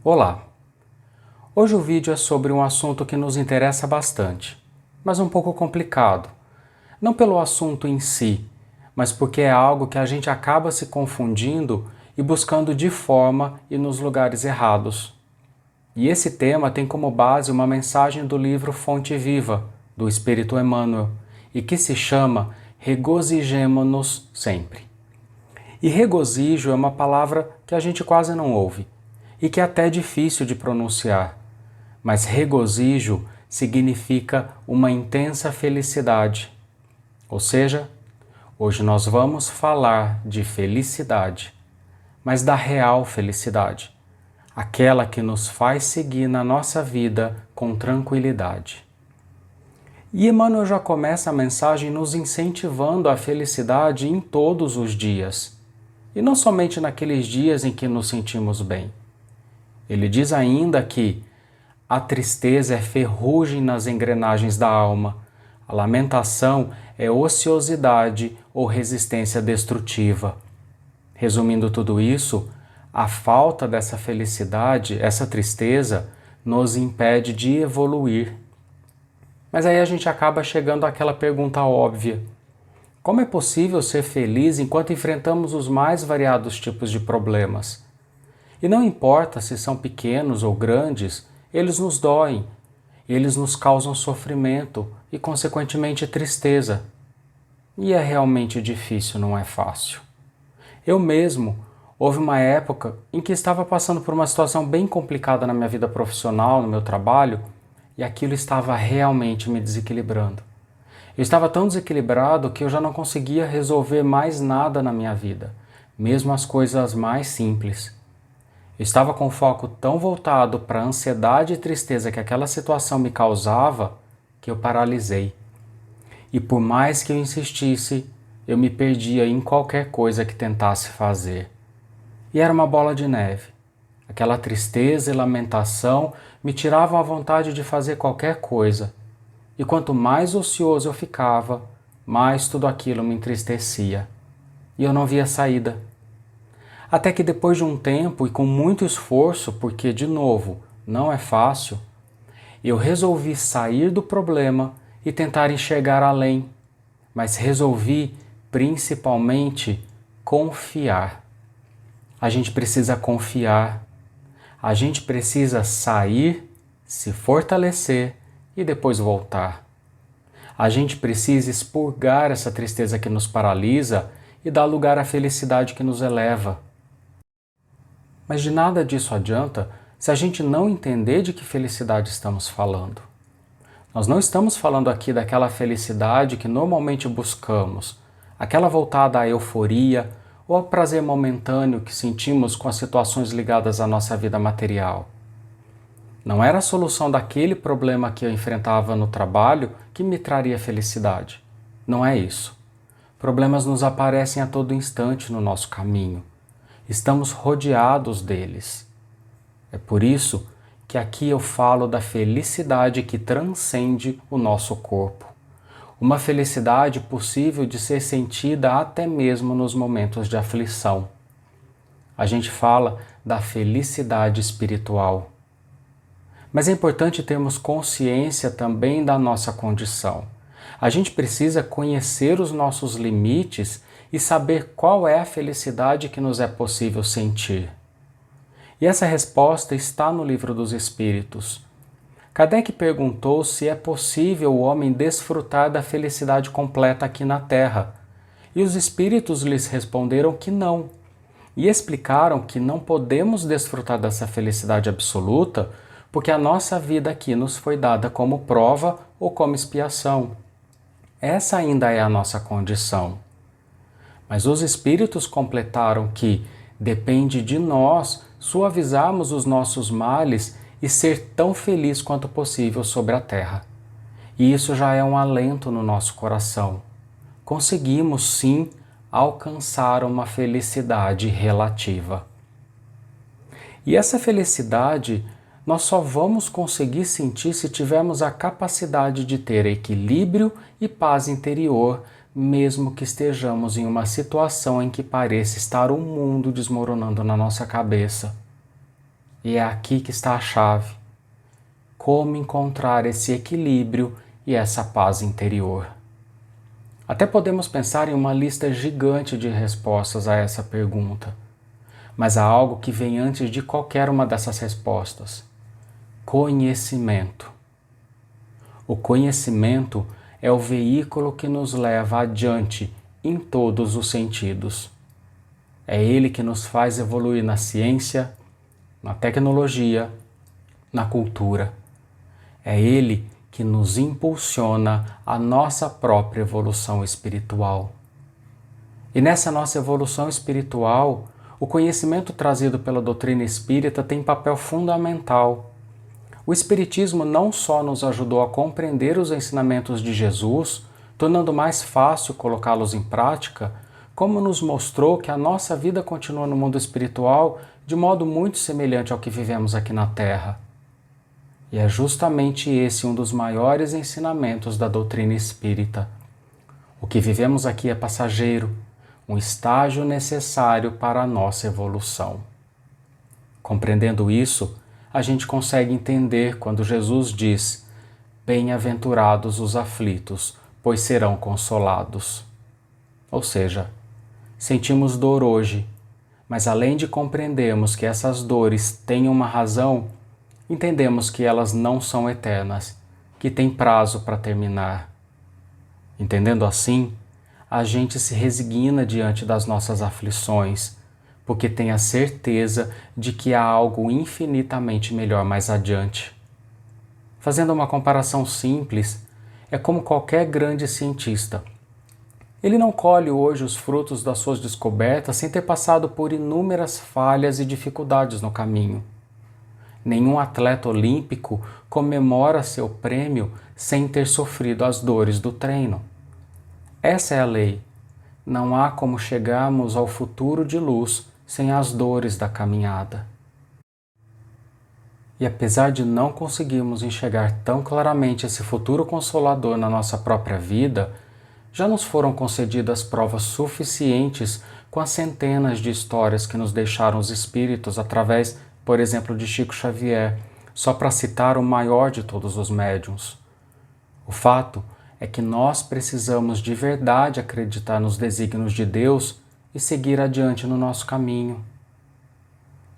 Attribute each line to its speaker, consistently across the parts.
Speaker 1: Olá! Hoje o vídeo é sobre um assunto que nos interessa bastante, mas um pouco complicado. Não pelo assunto em si, mas porque é algo que a gente acaba se confundindo e buscando de forma e nos lugares errados. E esse tema tem como base uma mensagem do livro Fonte Viva, do Espírito Emmanuel, e que se chama Regozijemo-nos sempre. E regozijo é uma palavra que a gente quase não ouve e que é até difícil de pronunciar, mas regozijo significa uma intensa felicidade. Ou seja, hoje nós vamos falar de felicidade, mas da real felicidade, aquela que nos faz seguir na nossa vida com tranquilidade. E Emmanuel já começa a mensagem nos incentivando à felicidade em todos os dias, e não somente naqueles dias em que nos sentimos bem. Ele diz ainda que a tristeza é ferrugem nas engrenagens da alma, a lamentação é ociosidade ou resistência destrutiva. Resumindo tudo isso, a falta dessa felicidade, essa tristeza, nos impede de evoluir. Mas aí a gente acaba chegando àquela pergunta óbvia: como é possível ser feliz enquanto enfrentamos os mais variados tipos de problemas? E não importa se são pequenos ou grandes, eles nos doem, eles nos causam sofrimento e, consequentemente, tristeza. E é realmente difícil, não é fácil. Eu mesmo, houve uma época em que estava passando por uma situação bem complicada na minha vida profissional, no meu trabalho, e aquilo estava realmente me desequilibrando. Eu estava tão desequilibrado que eu já não conseguia resolver mais nada na minha vida, mesmo as coisas mais simples. Eu estava com o foco tão voltado para a ansiedade e tristeza que aquela situação me causava que eu paralisei. E por mais que eu insistisse, eu me perdia em qualquer coisa que tentasse fazer. E era uma bola de neve. Aquela tristeza e lamentação me tiravam a vontade de fazer qualquer coisa. E quanto mais ocioso eu ficava, mais tudo aquilo me entristecia. E eu não via saída. Até que depois de um tempo e com muito esforço, porque, de novo, não é fácil, eu resolvi sair do problema e tentar enxergar além, mas resolvi principalmente confiar. A gente precisa confiar, a gente precisa sair, se fortalecer e depois voltar. A gente precisa expurgar essa tristeza que nos paralisa e dar lugar à felicidade que nos eleva. Mas de nada disso adianta se a gente não entender de que felicidade estamos falando. Nós não estamos falando aqui daquela felicidade que normalmente buscamos, aquela voltada à euforia ou ao prazer momentâneo que sentimos com as situações ligadas à nossa vida material. Não era a solução daquele problema que eu enfrentava no trabalho que me traria felicidade. Não é isso. Problemas nos aparecem a todo instante no nosso caminho. Estamos rodeados deles. É por isso que aqui eu falo da felicidade que transcende o nosso corpo. Uma felicidade possível de ser sentida até mesmo nos momentos de aflição. A gente fala da felicidade espiritual. Mas é importante termos consciência também da nossa condição. A gente precisa conhecer os nossos limites e saber qual é a felicidade que nos é possível sentir. E essa resposta está no Livro dos Espíritos. Kardec perguntou se é possível o homem desfrutar da felicidade completa aqui na Terra. E os Espíritos lhes responderam que não. E explicaram que não podemos desfrutar dessa felicidade absoluta porque a nossa vida aqui nos foi dada como prova ou como expiação. Essa ainda é a nossa condição. Mas os Espíritos completaram que depende de nós suavizarmos os nossos males e ser tão feliz quanto possível sobre a terra. E isso já é um alento no nosso coração. Conseguimos, sim, alcançar uma felicidade relativa. E essa felicidade nós só vamos conseguir sentir se tivermos a capacidade de ter equilíbrio e paz interior, mesmo que estejamos em uma situação em que pareça estar o mundo desmoronando na nossa cabeça. E é aqui que está a chave. Como encontrar esse equilíbrio e essa paz interior? Até podemos pensar em uma lista gigante de respostas a essa pergunta, mas há algo que vem antes de qualquer uma dessas respostas: conhecimento. O conhecimento é o veículo que nos leva adiante em todos os sentidos. É ele que nos faz evoluir na ciência, na tecnologia, na cultura. É ele que nos impulsiona a nossa própria evolução espiritual. E nessa nossa evolução espiritual, o conhecimento trazido pela doutrina espírita tem papel fundamental. O Espiritismo não só nos ajudou a compreender os ensinamentos de Jesus, tornando mais fácil colocá-los em prática, como nos mostrou que a nossa vida continua no mundo espiritual de modo muito semelhante ao que vivemos aqui na Terra. E é justamente esse um dos maiores ensinamentos da doutrina espírita. O que vivemos aqui é passageiro, um estágio necessário para a nossa evolução. Compreendendo isso, a gente consegue entender quando Jesus diz: "Bem-aventurados os aflitos, pois serão consolados." Ou seja, sentimos dor hoje, mas além de compreendermos que essas dores têm uma razão, entendemos que elas não são eternas, que têm prazo para terminar. Entendendo assim, a gente se resigna diante das nossas aflições, porque tem a certeza de que há algo infinitamente melhor mais adiante. Fazendo uma comparação simples, é como qualquer grande cientista. Ele não colhe hoje os frutos das suas descobertas sem ter passado por inúmeras falhas e dificuldades no caminho. Nenhum atleta olímpico comemora seu prêmio sem ter sofrido as dores do treino. Essa é a lei. Não há como chegarmos ao futuro de luz sem as dores da caminhada. E apesar de não conseguirmos enxergar tão claramente esse futuro consolador na nossa própria vida, já nos foram concedidas provas suficientes com as centenas de histórias que nos deixaram os espíritos através, por exemplo, de Chico Xavier, só para citar o maior de todos os médiuns. O fato é que nós precisamos de verdade acreditar nos desígnios de Deus e seguir adiante no nosso caminho.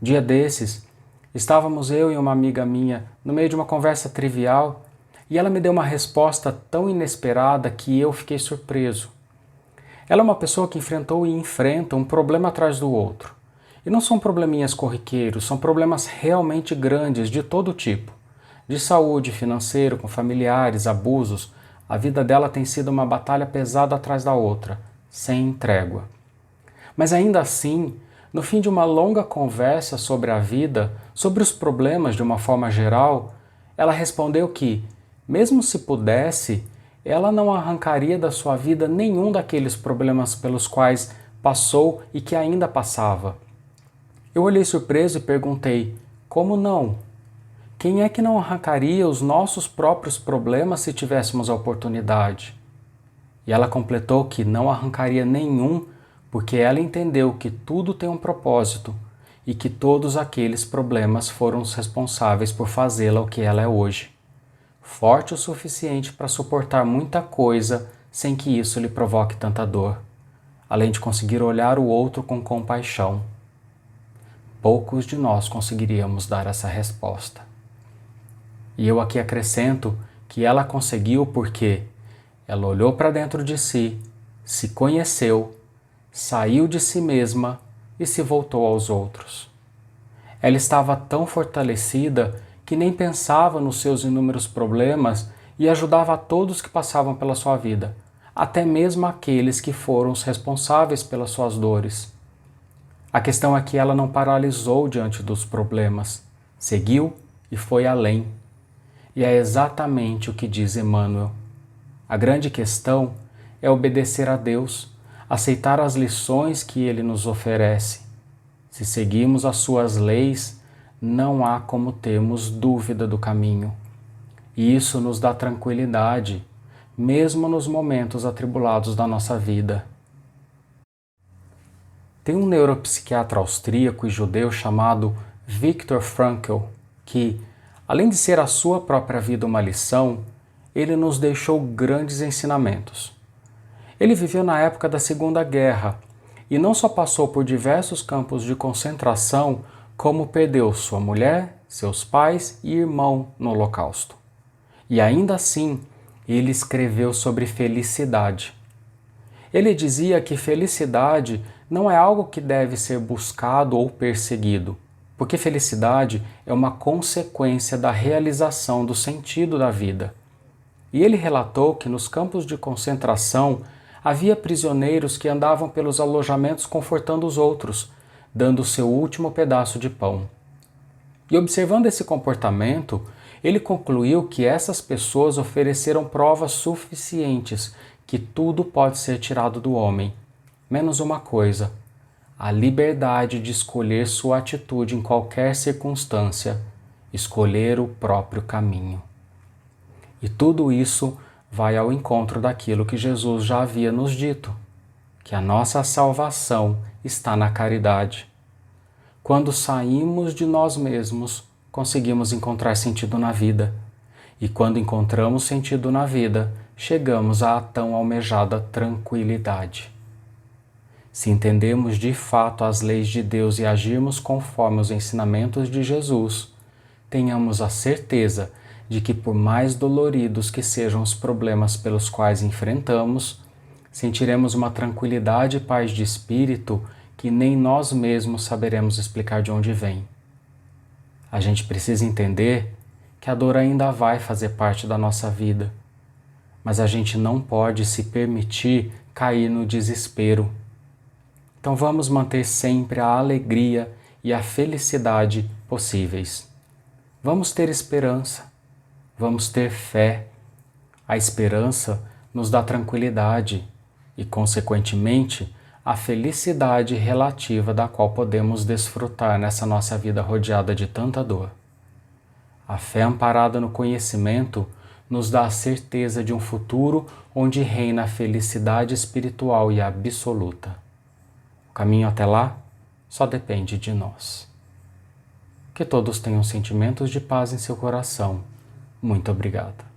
Speaker 1: Dia desses, estávamos eu e uma amiga minha no meio de uma conversa trivial e ela me deu uma resposta tão inesperada que eu fiquei surpreso. Ela é uma pessoa que enfrentou e enfrenta um problema atrás do outro. E não são probleminhas corriqueiros, são problemas realmente grandes de todo tipo. De saúde, financeiro, com familiares, abusos. A vida dela tem sido uma batalha pesada atrás da outra, sem trégua. Mas ainda assim, no fim de uma longa conversa sobre a vida, sobre os problemas de uma forma geral, ela respondeu que, mesmo se pudesse, ela não arrancaria da sua vida nenhum daqueles problemas pelos quais passou e que ainda passava. Eu olhei surpreso e perguntei: como não? Quem é que não arrancaria os nossos próprios problemas se tivéssemos a oportunidade? E ela completou que não arrancaria nenhum porque ela entendeu que tudo tem um propósito e que todos aqueles problemas foram os responsáveis por fazê-la o que ela é hoje. Forte o suficiente para suportar muita coisa sem que isso lhe provoque tanta dor, além de conseguir olhar o outro com compaixão. Poucos de nós conseguiríamos dar essa resposta. E eu aqui acrescento que ela conseguiu porque ela olhou para dentro de si, se conheceu, saiu de si mesma e se voltou aos outros. Ela estava tão fortalecida que nem pensava nos seus inúmeros problemas e ajudava a todos que passavam pela sua vida, até mesmo aqueles que foram os responsáveis pelas suas dores. A questão é que ela não paralisou diante dos problemas, seguiu e foi além. E é exatamente o que diz Emmanuel. A grande questão é obedecer a Deus, aceitar as lições que Ele nos oferece. Se seguimos as suas leis, não há como termos dúvida do caminho. E isso nos dá tranquilidade, mesmo nos momentos atribulados da nossa vida. Tem um neuropsiquiatra austríaco e judeu chamado Viktor Frankl, que, além de ser a sua própria vida uma lição, ele nos deixou grandes ensinamentos. Ele viveu na época da Segunda Guerra e não só passou por diversos campos de concentração, como perdeu sua mulher, seus pais e irmão no Holocausto. E ainda assim, ele escreveu sobre felicidade. Ele dizia que felicidade não é algo que deve ser buscado ou perseguido, porque felicidade é uma consequência da realização do sentido da vida. E ele relatou que nos campos de concentração havia prisioneiros que andavam pelos alojamentos confortando os outros, dando o seu último pedaço de pão. E observando esse comportamento, ele concluiu que essas pessoas ofereceram provas suficientes que tudo pode ser tirado do homem, menos uma coisa: a liberdade de escolher sua atitude em qualquer circunstância, escolher o próprio caminho. E tudo isso vai ao encontro daquilo que Jesus já havia nos dito, que a nossa salvação está na caridade. Quando saímos de nós mesmos, conseguimos encontrar sentido na vida. E quando encontramos sentido na vida, chegamos à tão almejada tranquilidade. Se entendemos de fato as leis de Deus e agirmos conforme os ensinamentos de Jesus, tenhamos a certeza de que, por mais doloridos que sejam os problemas pelos quais enfrentamos, sentiremos uma tranquilidade e paz de espírito que nem nós mesmos saberemos explicar de onde vem. A gente precisa entender que a dor ainda vai fazer parte da nossa vida, mas a gente não pode se permitir cair no desespero. Então vamos manter sempre a alegria e a felicidade possíveis. Vamos ter esperança, vamos ter fé. A esperança nos dá tranquilidade e, consequentemente, a felicidade relativa da qual podemos desfrutar nessa nossa vida rodeada de tanta dor. A fé amparada no conhecimento nos dá a certeza de um futuro onde reina a felicidade espiritual e absoluta. O caminho até lá só depende de nós. Que todos tenham sentimentos de paz em seu coração. Muito obrigado.